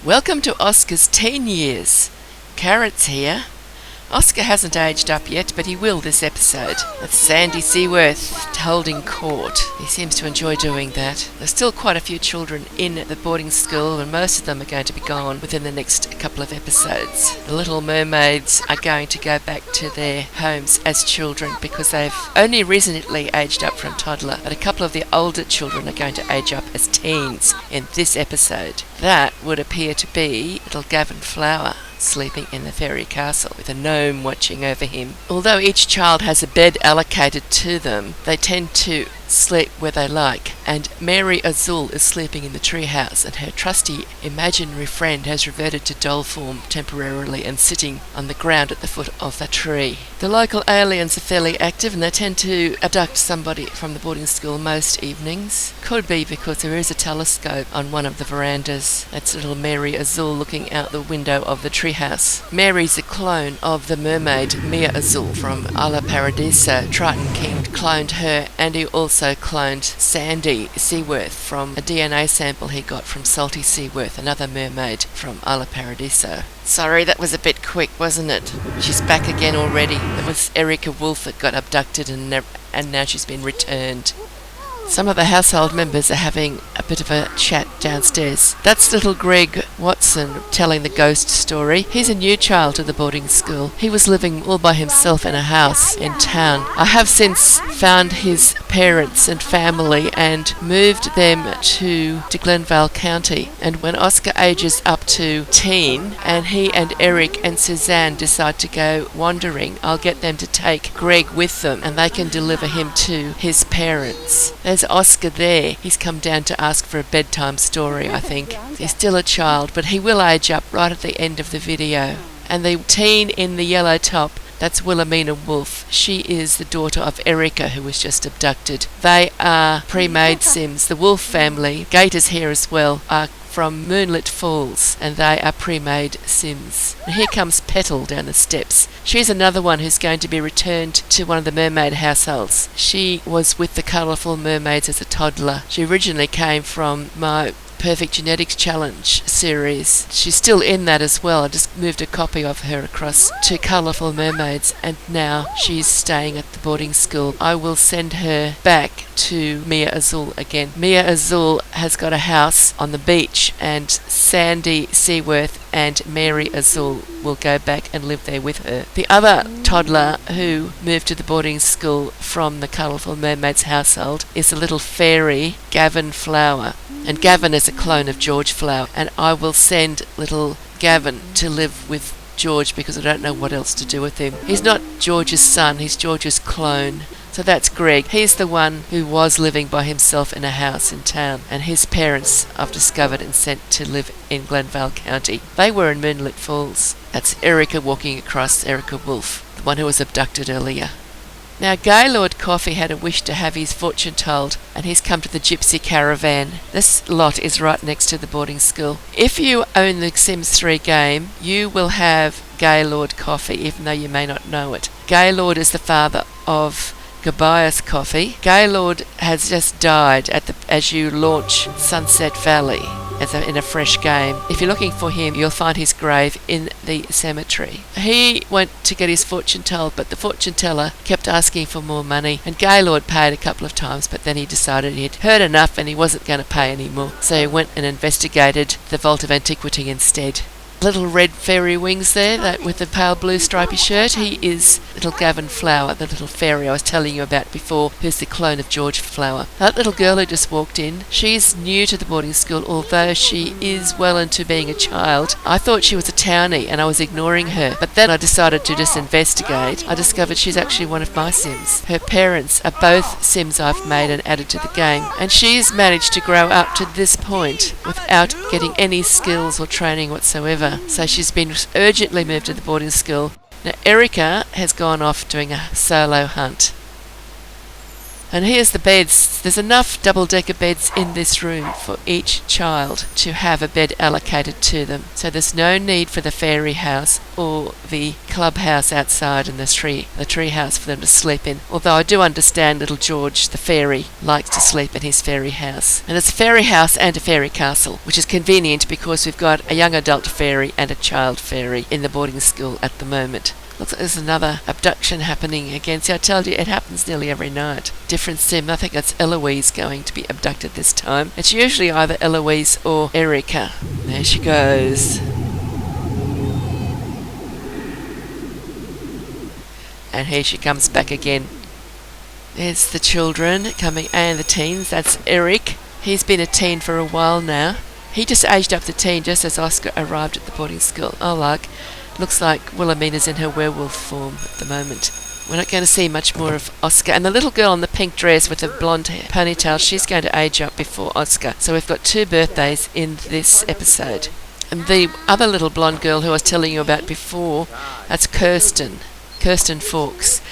Welcome to Oscar's teen years. Carrot's here. Oscar hasn't aged up yet, but he will this episode. That's Sandy Seaworth holding court. He seems to enjoy doing that. There's still quite a few children in the boarding school, and most of them are going to be gone within the next couple of episodes. The little mermaids are going to go back to their homes as children because they've only recently aged up from toddler, but a couple of the older children are going to age up as teens in this episode. That would appear to be little Gavyn Flower, sleeping in the fairy castle with a gnome watching over him. Although each child has a bed allocated to them, they tend to sleep where they like, and Mary Azul is sleeping in the treehouse, and her trusty imaginary friend has reverted to doll form temporarily and sitting on the ground at the foot of the tree. The local aliens are fairly active, and they tend to abduct somebody from the boarding school most evenings. Could be because there is a telescope on one of the verandas. That's little Mary Azul looking out the window of the treehouse. Mary's a clone of the mermaid Mia Azul from Alla Paradiso. Triton King cloned her, and he also cloned Sandy Seaworth from a DNA sample he got from Salty Seaworth, another mermaid from Alla Paradiso. Sorry, that was a bit quick, wasn't it? She's back again already. It was Erica Wolf that got abducted and now she's been returned. Some of the household members are having a bit of a chat downstairs. That's little Greg Watson telling the ghost story. He's a new child to the boarding school. He was living all by himself in a house in town. I have since found his parents and family and moved them to Glenvale County. And when Oscar ages up to teen and he and Eric and Susanne decide to go wandering, I'll get them to take Greg with them and they can deliver him to his parents. There's Oscar there. He's come down to ask for a bedtime story, I think. He's still a child, but he will age up right at the end of the video. And the teen in the yellow top, that's Wilhelmina Wolf. She is the daughter of Erica, who was just abducted. They are pre-made Sims. The Wolf family, Gate is here as well, are from Moonlit Falls, and they are pre-made Sims. And here comes Petal down the steps. She's another one who's going to be returned to one of the mermaid households. She was with the Colourful Mermaids as a toddler. She originally came from my Perfect Genetics Challenge series. She's still in that as well. I just moved a copy of her across to Colourful Mermaids, and now she's staying at the boarding school. I will send her back to Mia Azul again. Mia Azul has got a house on the beach, and Sandy Seaworth and Mary Azul will go back and live there with her. The other toddler who moved to the boarding school from the Colourful Mermaids household is the little fairy Gavyn Flower. And Gavyn is a clone of George Flower, and I will send little Gavyn to live with George because I don't know what else to do with him. He's not George's son, he's George's clone. So that's Greg. He's the one who was living by himself in a house in town, and his parents I've discovered and sent to live in Glenvale County. They were in Moonlit Falls. That's Erica walking across, Erica Wolf, the one who was abducted earlier. Now, Gaylord Coffee had a wish to have his fortune told, and he's come to the Gypsy Caravan. This lot is right next to the boarding school. If you own the Sims 3 game, you will have Gaylord Coffee, even though you may not know it. Gaylord is the father of Gabias Coffee. Gaylord has just died as you launch Sunset Valley in a fresh game. If you're looking for him, you'll find his grave in the cemetery. He went to get his fortune told, but the fortune teller kept asking for more money, and Gaylord paid a couple of times, but then he decided he'd heard enough and he wasn't going to pay anymore. So he went and investigated the Vault of Antiquity instead. Little red fairy wings there, that with the pale blue stripy shirt, he is little Gavyn Flower, the little fairy I was telling you about before, who's the clone of George Flower. That little girl who just walked in, she's new to the boarding school, although she is well into being a child. I thought she was a townie and I was ignoring her, but then I decided to just investigate. I discovered she's actually one of my Sims. Her parents are both Sims I've made and added to the game, and she's managed to grow up to this point without getting any skills or training whatsoever. So she's been urgently moved to the boarding school. Now Erica has gone off doing a solo hunt. And here's the beds. There's enough double-decker beds in this room for each child to have a bed allocated to them. So there's no need for the fairy house or the clubhouse outside and the tree house for them to sleep in. Although I do understand little George, the fairy, likes to sleep in his fairy house. And it's a fairy house and a fairy castle, which is convenient because we've got a young adult fairy and a child fairy in the boarding school at the moment. Looks like there's another abduction happening again. See, I told you it happens nearly every night. Different sim. I think it's Eloise going to be abducted this time. It's usually either Eloise or Erica. There she goes. And here she comes back again. There's the children coming and the teens. That's Eric. He's been a teen for a while now. He just aged up to teen just as Oscar arrived at the boarding school. Oh, look. Looks like Wilhelmina's in her werewolf form at the moment. We're not going to see much more of Oscar. And the little girl in the pink dress with the blonde ponytail, she's going to age up before Oscar. So we've got 2 birthdays in this episode. And the other little blonde girl who I was telling you about before, that's Kirsten Fawkes.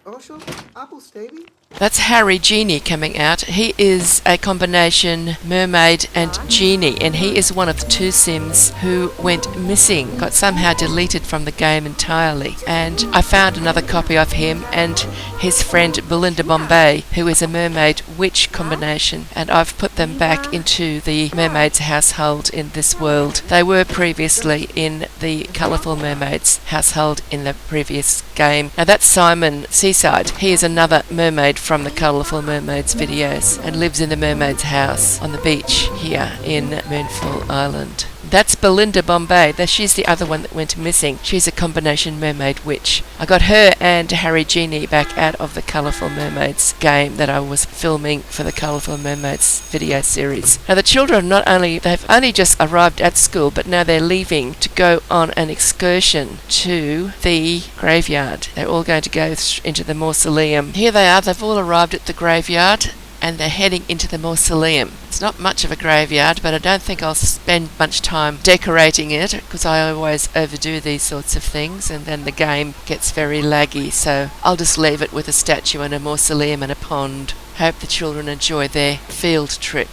Also, apple Stevie? That's Harry Genie coming out. He is a combination mermaid and genie, and he is one of the 2 Sims who went missing, got somehow deleted from the game entirely. And I found another copy of him and his friend Belinda Bombay, who is a mermaid witch combination, and I've put them back into the mermaids household in this world. They were previously in the Colourful Mermaids household in the previous game. Now that's Simon Seaside. He is another mermaid from the Colourful Mermaids videos and lives in the mermaid's house on the beach here in Moonfall Island. That's Belinda Bombay. She's the other one that went missing. She's a combination mermaid witch. I got her and Harry Genie back out of the Colourful Mermaids game that I was filming for the Colourful Mermaids video series. Now the children they've only just arrived at school, but now they're leaving to go on an excursion to the graveyard. They're all going to go into the mausoleum. Here they are. They've all arrived at the graveyard, and they're heading into the mausoleum. It's not much of a graveyard, but I don't think I'll spend much time decorating it because I always overdo these sorts of things and then the game gets very laggy, so I'll just leave it with a statue and a mausoleum and a pond. Hope the children enjoy their field trip.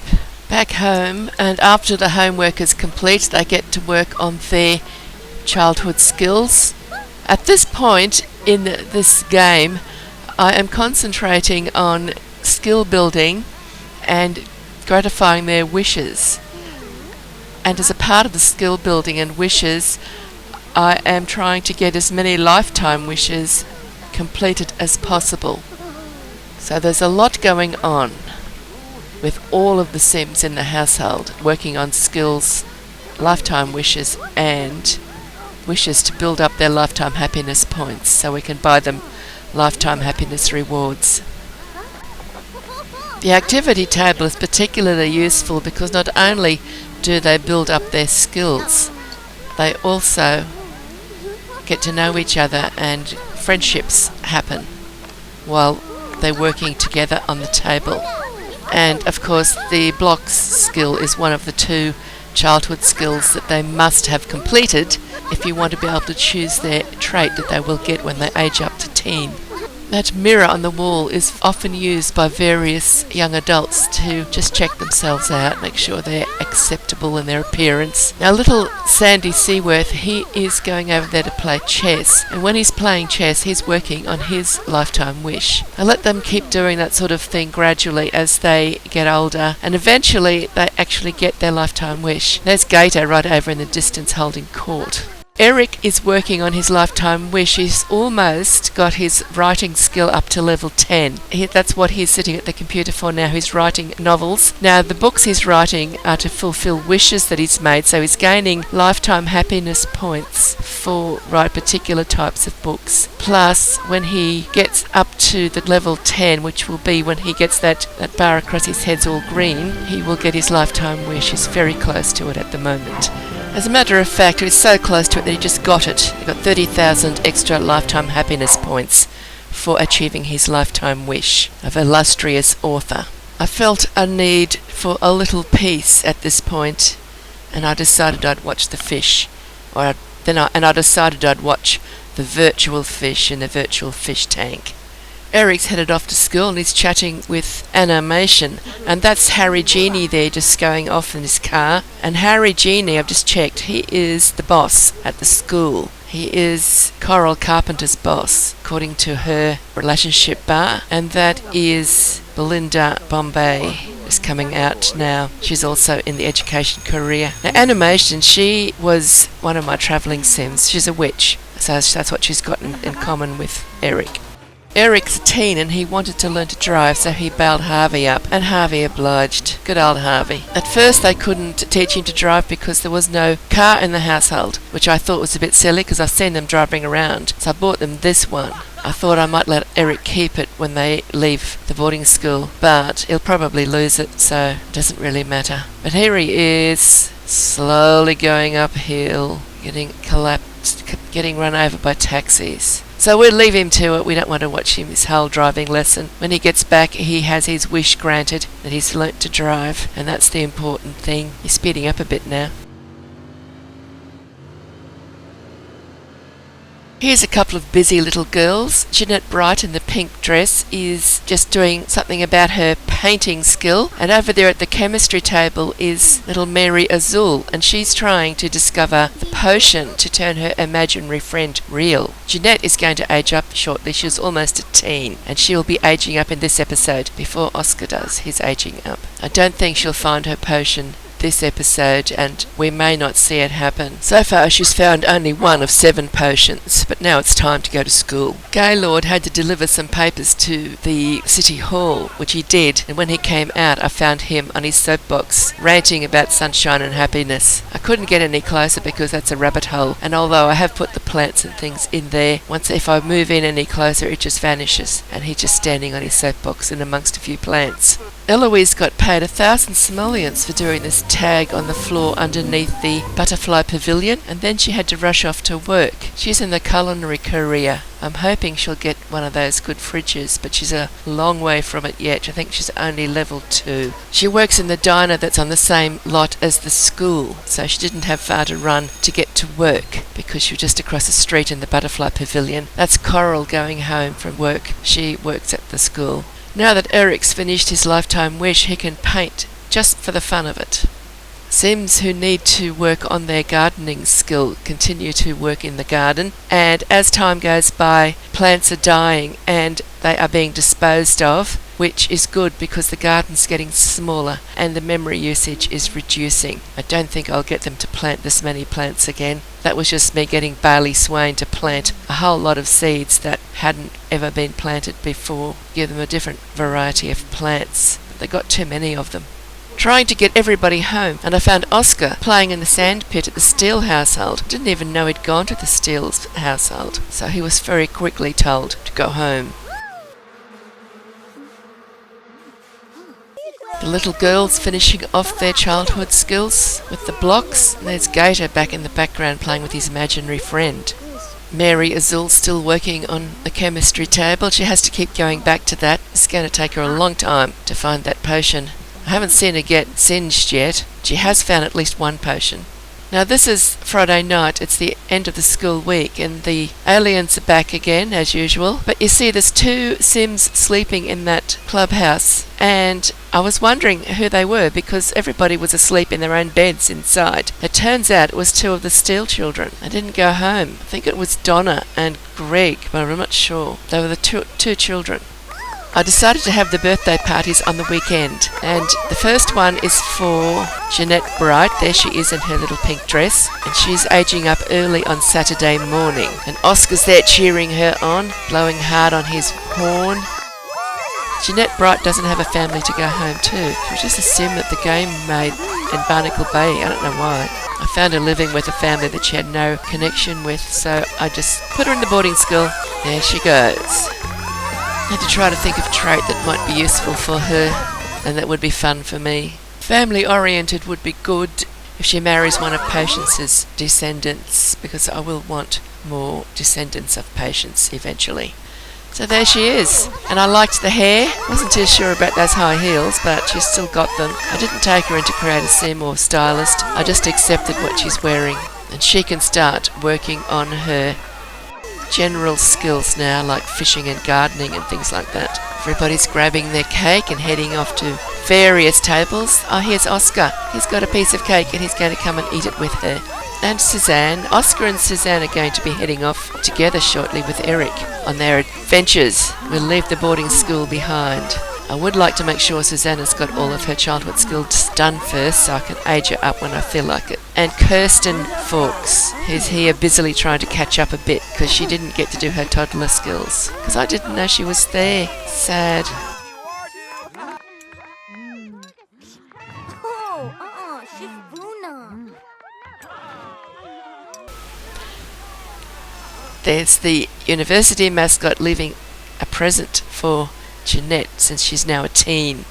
Back home, and after the homework is complete, they get to work on their childhood skills. At this point in this game, I am concentrating on skill building and gratifying their wishes, and as a part of the skill building and wishes, I am trying to get as many lifetime wishes completed as possible. So there's a lot going on with all of the Sims in the household, working on skills, lifetime wishes, and wishes to build up their lifetime happiness points so we can buy them lifetime happiness rewards. The activity table is particularly useful because not only do they build up their skills, they also get to know each other and friendships happen while they're working together on the table. And of course the blocks skill is one of the 2 childhood skills that they must have completed if you want to be able to choose their trait that they will get when they age up to teen. That mirror on the wall is often used by various young adults to just check themselves out, make sure they're acceptable in their appearance. Now little Sandy Seaworth, he is going over there to play chess, and when he's playing chess he's working on his lifetime wish. I let them keep doing that sort of thing gradually as they get older, and eventually they actually get their lifetime wish. There's Gator right over in the distance holding court. Eric is working on his lifetime wish. He's almost got his writing skill up to level 10. That's what he's sitting at the computer for now. He's writing novels. Now, the books he's writing are to fulfill wishes that he's made, so he's gaining lifetime happiness points for write particular types of books. Plus, when he gets up to the level 10, which will be when he gets that bar across his head's all green, he will get his lifetime wish. He's very close to it at the moment. As a matter of fact, he was so close to it that he just got it. He got 30,000 extra lifetime happiness points for achieving his lifetime wish of illustrious author. I felt a need for a little peace at this point, and I decided I'd watch the fish. I decided I'd watch the virtual fish in the virtual fish tank. Eric's headed off to school and he's chatting with Animation, and that's Harry Genie there just going off in his car. And Harry Genie, I've just checked, he is the boss at the school. He is Coral Carpenter's boss, according to her relationship bar, and that is Belinda Bombay. Is coming out now. She's also in the education career. Now, Animation, she was one of my travelling sims. She's a witch, so that's what she's got in common with Eric. Eric's a teen and he wanted to learn to drive, so he bailed Harvey up, and Harvey obliged. Good old Harvey. At first they couldn't teach him to drive because there was no car in the household, which I thought was a bit silly because I've seen them driving around, so I bought them this one. I thought I might let Eric keep it when they leave the boarding school, but he'll probably lose it, so it doesn't really matter. But here he is, slowly going uphill, getting collapsed, getting run over by taxis. So we'll leave him to it. We don't want to watch him his whole driving lesson. When he gets back, he has his wish granted that he's learnt to drive, and that's the important thing. He's speeding up a bit now. Here's a couple of busy little girls. Jeanette Bright in the pink dress is just doing something about her painting skill, and over there at the chemistry table is little Mary Azul, and she's trying to discover the potion to turn her imaginary friend real. Jeanette is going to age up shortly. She's almost a teen, and she'll be aging up in this episode before Oscar does his aging up. I don't think she'll find her potion this episode, and we may not see it happen. So far she's found only one of 7 potions, but now it's time to go to school. Gaylord had to deliver some papers to the City Hall, which he did, and when he came out I found him on his soapbox ranting about sunshine and happiness. I couldn't get any closer because that's a rabbit hole, and although I have put the plants and things in there, once if I move in any closer it just vanishes, and he's just standing on his soapbox in amongst a few plants. Eloise got paid 1,000 simoleons for doing this tag on the floor underneath the butterfly pavilion, and then she had to rush off to work. She's in the culinary career. I'm hoping she'll get one of those good fridges, but she's a long way from it yet. I think she's only level 2. She works in the diner that's on the same lot as the school, so she didn't have far to run to get to work because she was just across the street in the butterfly pavilion. That's Coral going home from work. She works at the school. Now that Eric's finished his lifetime wish, he can paint just for the fun of it. Sims who need to work on their gardening skill continue to work in the garden, and as time goes by, plants are dying and they are being disposed of, which is good because the garden's getting smaller and the memory usage is reducing. I don't think I'll get them to plant this many plants again. That was just me getting Bailey Swain to plant a whole lot of seeds that hadn't ever been planted before. Give them a different variety of plants. They got too many of them. Trying to get everybody home, and I found Oscar playing in the sand pit at the Steele household. Didn't even know he'd gone to the Steele's household, so he was very quickly told to go home. The little girls finishing off their childhood skills with the blocks. And there's Gator back in the background playing with his imaginary friend. Mary Azul still working on the chemistry table. She has to keep going back to that. It's going to take her a long time to find that potion. I haven't seen her get singed yet. She has found at least one potion. Now this is Friday night, it's the end of the school week, and the aliens are back again as usual. But you see there's 2 Sims sleeping in that clubhouse, and I was wondering who they were because everybody was asleep in their own beds inside. It turns out it was 2 of the Steele children. They didn't go home. I think it was Donna and Greg, but I'm not sure. They were the two children. I decided to have the birthday parties on the weekend, and the first one is for Jeanette Bright. There she is in her little pink dress, and she's aging up early on Saturday morning. And Oscar's there cheering her on, blowing hard on his horn. Jeanette Bright doesn't have a family to go home to. She was just a sim that the game made in Barnacle Bay. I don't know why. I found her living with a family that she had no connection with, so I just put her in the boarding school. There she goes. I had to try to think of a trait that might be useful for her and that would be fun for me. Family oriented would be good if she marries one of Patience's descendants, because I will want more descendants of Patience eventually. So there she is, and I liked the hair. Wasn't too sure about those high heels, but she's still got them. I didn't take her in to create a sim or stylist. I just accepted what she's wearing, and she can start working on her general skills now, like fishing and gardening and things like that. Everybody's grabbing their cake and heading off to various tables. Oh, here's Oscar. He's got a piece of cake and he's going to come and eat it with her. And Susanne. Oscar and Susanne are going to be heading off together shortly with Eric on their adventures. We'll leave the boarding school behind. I would like to make sure Susanne has got all of her childhood skills done first so I can age her up when I feel like it. And Kirsten Fawkes, who's here busily trying to catch up a bit because she didn't get to do her toddler skills. Because I didn't know she was there. Sad. There's the university mascot leaving a present for Jeanette since she's now a teen.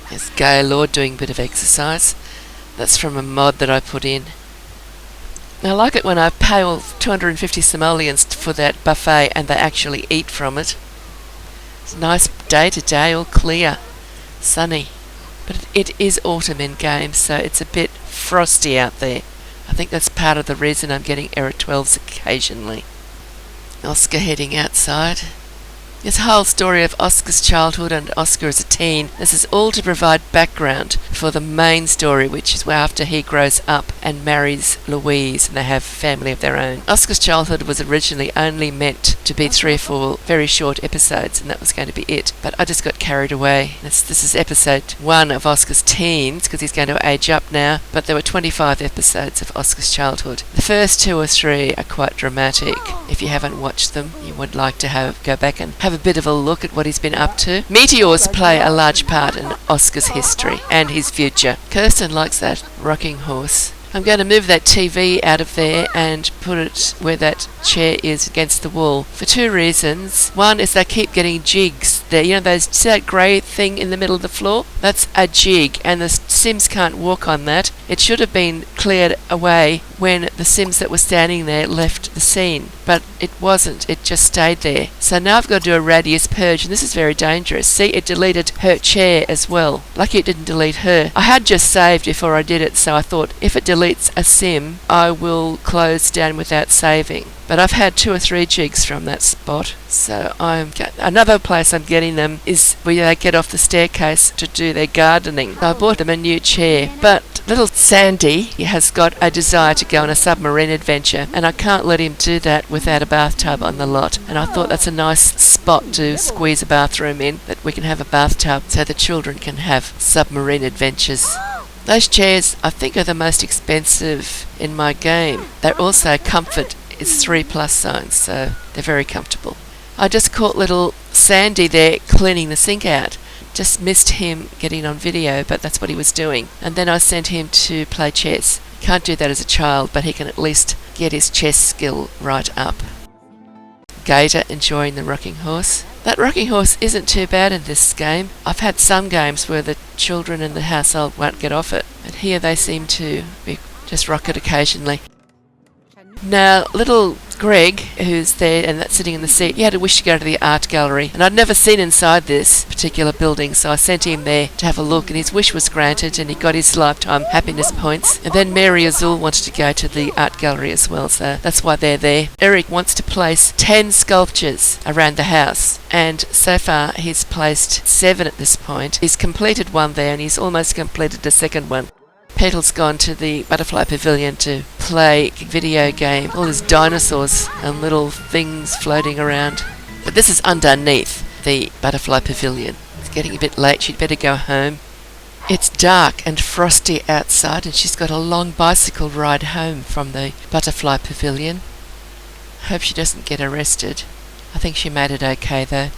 There's Gaylord doing a bit of exercise. That's from a mod that I put in. I like it when I pay all 250 simoleons for that buffet and they actually eat from it. It's a nice day today, all clear, sunny. But it is autumn in game, so it's a bit frosty out there. I think that's part of the reason I'm getting error 12s occasionally. Oscar heading outside. This whole story of Oscar's childhood and Oscar as a teen, this is all to provide background for the main story, which is where after he grows up and marries Louise and they have a family of their own. Oscar's childhood was originally only meant to be 3 or 4 very short episodes, and that was going to be it. But I just got carried away. This is episode 1 of Oscar's teens, because he's going to age up now, but there were 25 episodes of Oscar's childhood. The first 2 or 3 are quite dramatic. If you haven't watched them, you would like to go back and have a bit of a look at what he's been up to. Meteors play a large part in Oscar's history and his future. Kirsten likes that rocking horse. I'm going to move that TV out of there and put it where that chair is against the wall for 2 reasons. One is they keep getting jigs there. You know, see that grey thing in the middle of the floor? That's a jig, and the Sims can't walk on that. It should have been cleared away when the Sims that were standing there left the scene, but it wasn't. It just stayed there. So now I've got to do a radius purge, and this is very dangerous. See, it deleted her chair as well. Lucky it didn't delete her. I had just saved before I did it, so I thought if it deletes a Sim, I will close down without saving. But I've had 2 or 3 jigs from that spot. So another place I'm getting them is where they get off the staircase to do their gardening. So I bought them a new chair. But little Sandy has got a desire to go on a submarine adventure, and I can't let him do that without a bathtub on the lot. And I thought that's a nice spot to squeeze a bathroom in, that we can have a bathtub so the children can have submarine adventures. Those chairs, I think, are the most expensive in my game. They're also comfort is 3+ signs, so they're very comfortable. I just caught little Sandy there cleaning the sink out. Just missed him getting on video, but that's what he was doing. And then I sent him to play chess. Can't do that as a child, but he can at least get his chess skill right up. Gator enjoying the rocking horse. That rocking horse isn't too bad in this game. I've had some games where the children in the household won't get off it, but here they seem to just rock it occasionally. Now, little Greg, who's there and that's sitting in the seat, he had a wish to go to the art gallery, and I'd never seen inside this particular building, so I sent him there to have a look, and his wish was granted, and he got his lifetime happiness points. And then Mary Azul wanted to go to the art gallery as well, so that's why they're there. Eric wants to place 10 sculptures around the house, and so far he's placed 7 at this point. He's completed 1 there, and he's almost completed the second one. Petal's gone to the butterfly pavilion to play a video game. All these dinosaurs and little things floating around. But this is underneath the butterfly pavilion. It's getting a bit late. She'd better go home. It's dark and frosty outside, and she's got a long bicycle ride home from the butterfly pavilion. Hope she doesn't get arrested. I think she made it okay though.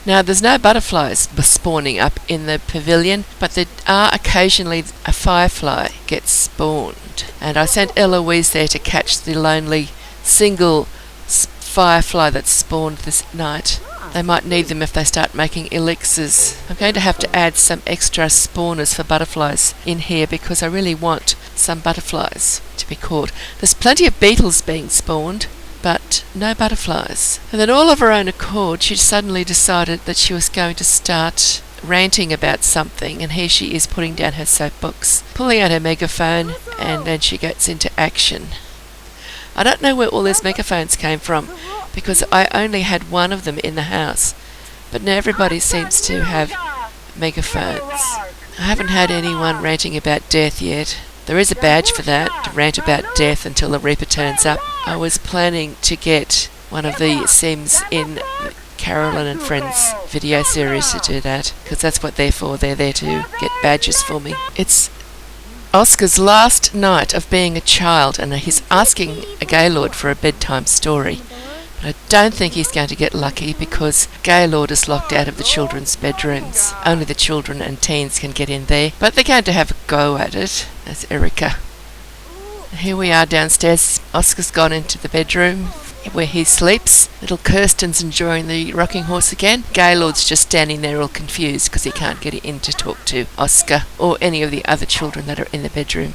Now, there's no butterflies spawning up in the pavilion, but there are occasionally a firefly gets spawned. And I sent Eloise there to catch the lonely single firefly that spawned this night. They might need them if they start making elixirs. I'm going to have to add some extra spawners for butterflies in here because I really want some butterflies to be caught. There's plenty of beetles being spawned, but no butterflies. And then all of her own accord, she suddenly decided that she was going to start ranting about something, and here she is putting down her soapbox, pulling out her megaphone, and then she gets into action. I don't know where all these megaphones came from, because I only had one of them in the house, but now everybody seems to have megaphones. I haven't had anyone ranting about death yet. There is a badge for that, to rant about death until the Reaper turns up. I was planning to get one of the Sims in Carolyn and Friends video series to do that, because that's what they're for. They're there to get badges for me. It's Oscar's last night of being a child, and he's asking a Gaylord for a bedtime story. But I don't think he's going to get lucky, because Gaylord is locked out of the children's bedrooms. Only the children and teens can get in there, but they're going to have a go at it. That's Erica. Here we are downstairs. Oscar's gone into the bedroom where he sleeps. Little Kirsten's enjoying the rocking horse again. Gaylord's just standing there all confused because he can't get in to talk to Oscar or any of the other children that are in the bedroom.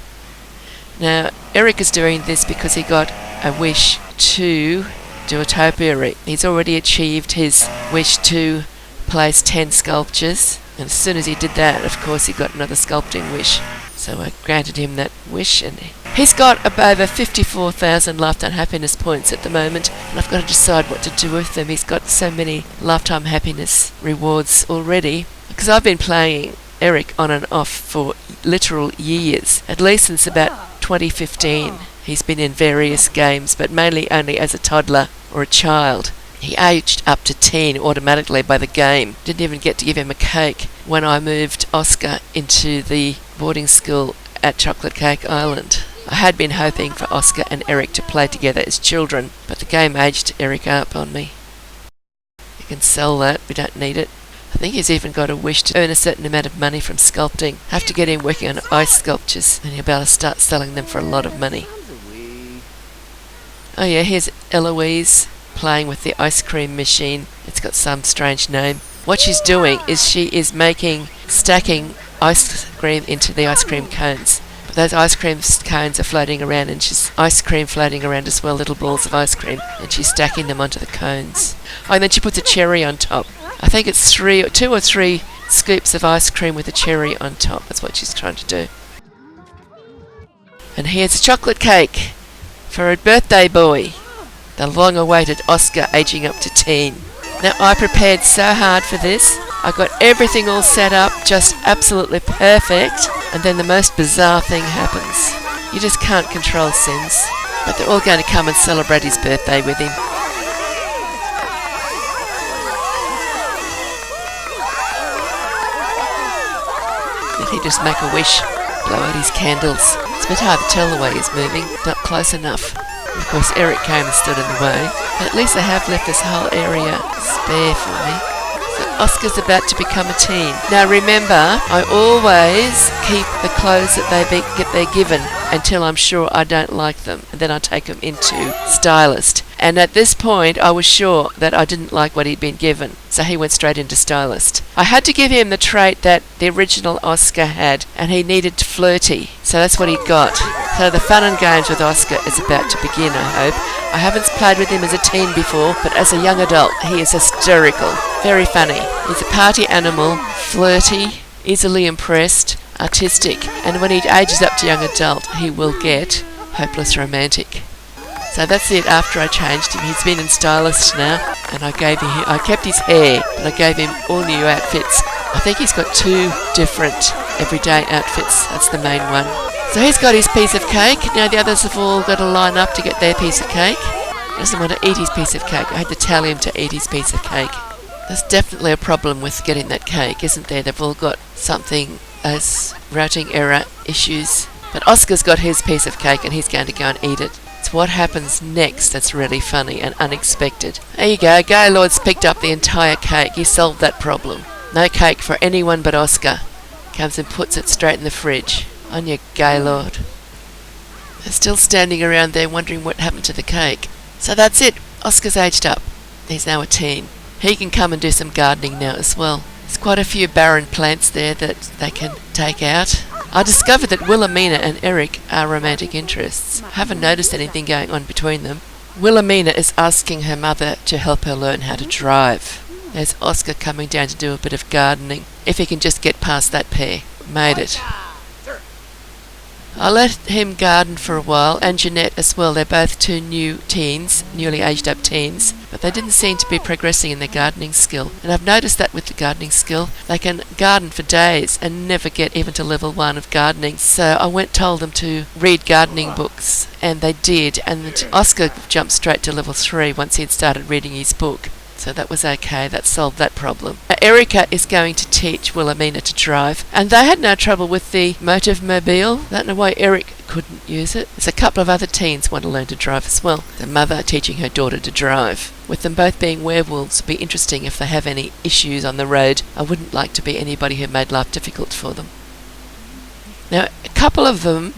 Now, Eric is doing this because he got a wish to do a topiary. He's already achieved his wish to place 10 sculptures, and as soon as he did that, of course, he got another sculpting wish. So I granted him that wish, and he's got over 54,000 lifetime happiness points at the moment, and I've got to decide what to do with them. He's got so many lifetime happiness rewards already, because I've been playing Eric on and off for literal years, at least since about 2015. He's been in various games, but mainly only as a toddler or a child. He aged up to teen automatically by the game. Didn't even get to give him a cake when I moved Oscar into the boarding school at Chocolate Cake Island. I had been hoping for Oscar and Eric to play together as children, but the game aged Eric up on me. You can sell that, we don't need it. I think he's even got a wish to earn a certain amount of money from sculpting. Have to get him working on ice sculptures, and he'll be able to start selling them for a lot of money. Oh yeah, here's Eloise playing with the ice cream machine. It's got some strange name. What she's doing is she is stacking ice cream into the ice cream cones. But those ice cream cones are floating around, and she's ice cream floating around as well, little balls of ice cream, and she's stacking them onto the cones. Oh, and then she puts a cherry on top. I think it's 2 or 3 scoops of ice cream with a cherry on top. That's what she's trying to do. And here's a chocolate cake for a birthday boy. The long-awaited Oscar aging up to teen. Now, I prepared so hard for this. I got everything all set up, just absolutely perfect. And then the most bizarre thing happens. You just can't control Sims. But they're all going to come and celebrate his birthday with him. Did he just make a wish? Blow out his candles. It's a bit hard to tell the way he's moving. Not close enough. Of course, Eric came and stood in the way, but at least they have left this whole area spare for me. So Oscar's about to become a teen. Now remember, I always keep the clothes that they're given until I'm sure I don't like them, and then I take them into stylist. And at this point, I was sure that I didn't like what he'd been given, so he went straight into stylist. I had to give him the trait that the original Oscar had, and he needed flirty, so that's what he got. So the fun and games with Oscar is about to begin, I hope. I haven't played with him as a teen before, but as a young adult, he is hysterical. Very funny. He's a party animal, flirty, easily impressed, artistic, and when he ages up to young adult, he will get hopeless romantic. So that's it. After I changed him, he's been in stylist now, and I kept his hair, but I gave him all new outfits. I think he's got 2 different everyday outfits. That's the main one. So he's got his piece of cake. Now the others have all got to line up to get their piece of cake. He doesn't want to eat his piece of cake. I had to tell him to eat his piece of cake. There's definitely a problem with getting that cake, isn't there? They've all got something as routing error issues. But Oscar's got his piece of cake, and he's going to go and eat it. It's what happens next that's really funny and unexpected. There you go. Gaylord's picked up the entire cake. He solved that problem. No cake for anyone but Oscar. Comes and puts it straight in the fridge. On your Gaylord. They're still standing around there wondering what happened to the cake. So that's it. Oscar's aged up. He's now a teen. He can come and do some gardening now as well. There's quite a few barren plants there that they can take out. I discovered that Wilhelmina and Eric are romantic interests. I haven't noticed anything going on between them. Wilhelmina is asking her mother to help her learn how to drive. There's Oscar coming down to do a bit of gardening. If he can just get past that pair. Made it. I let him garden for a while, and Jeanette as well. They're both two newly aged up teens, but they didn't seem to be progressing in their gardening skill. And I've noticed that with the gardening skill, they can garden for days and never get even to level 1 of gardening. So I told them to read gardening books, and they did. And Oscar jumped straight to level 3 once he'd started reading his book. So that was okay, that solved that problem. Erica is going to teach Wilhelmina to drive, and they had no trouble with the motive mobile. I don't know why Eric couldn't use it. There's a couple of other teens want to learn to drive as well. The mother teaching her daughter to drive. With them both being werewolves, it'd be interesting if they have any issues on the road. I wouldn't like to be anybody who made life difficult for them. Now, a couple of them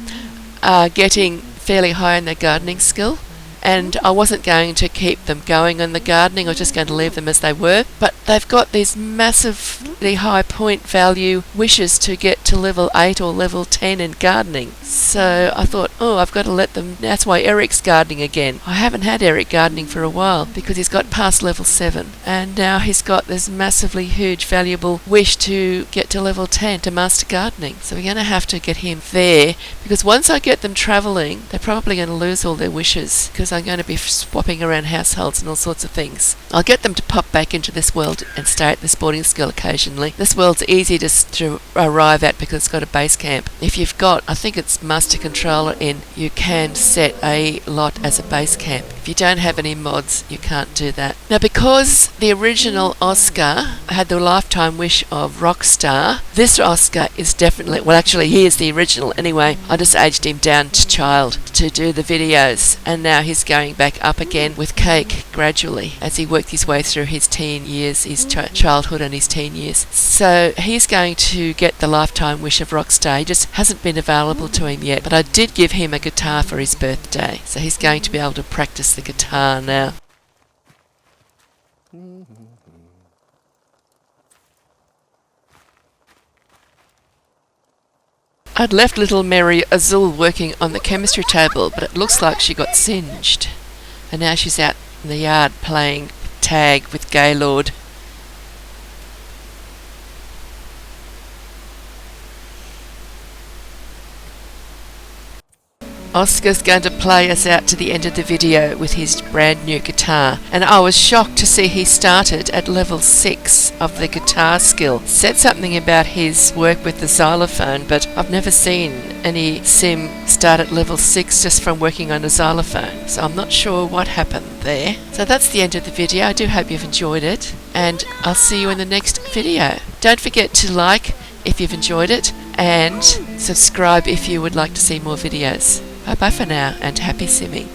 are getting fairly high in their gardening skill, and I wasn't going to keep them going on the gardening. I was just going to leave them as they were. But they've got these massively high point value wishes to get to level 8 or level 10 in gardening. So I thought, I've got to let them. That's why Eric's gardening again. I haven't had Eric gardening for a while because he's got past level 7. And now he's got this massively huge valuable wish to get to level 10 to master gardening. So we're going to have to get him there, because once I get them travelling, they're probably going to lose all their wishes, because I'm going to be swapping around households and all sorts of things. I'll get them to pop back into this world and stay at this boarding school occasionally. This world's easy to arrive at because it's got a base camp. If you've got, I think it's Master Controller in, you can set a lot as a base camp. If you don't have any mods, you can't do that. Now, because the original Oscar had the lifetime wish of Rockstar, this Oscar is definitely, well actually he is the original anyway. I just aged him down to child to do the videos, and now he's going back up again with Cake gradually as he worked his way through his teen years, his childhood and his teen years. So he's going to get the lifetime wish of Rockstar. He just hasn't been available to him yet, but I did give him a guitar for his birthday, so he's going to be able to practice the guitar now. I'd left little Mary Azul working on the chemistry table, but it looks like she got singed. And now she's out in the yard playing tag with Gaylord. Oscar's going to play us out to the end of the video with his brand new guitar, and I was shocked to see he started at level 6 of the guitar skill. Said something about his work with the xylophone, but I've never seen any sim start at level 6 just from working on a xylophone, so I'm not sure what happened there. So that's the end of the video. I do hope you've enjoyed it, and I'll see you in the next video. Don't forget to like if you've enjoyed it, and subscribe if you would like to see more videos. Bye bye for now, and happy simming.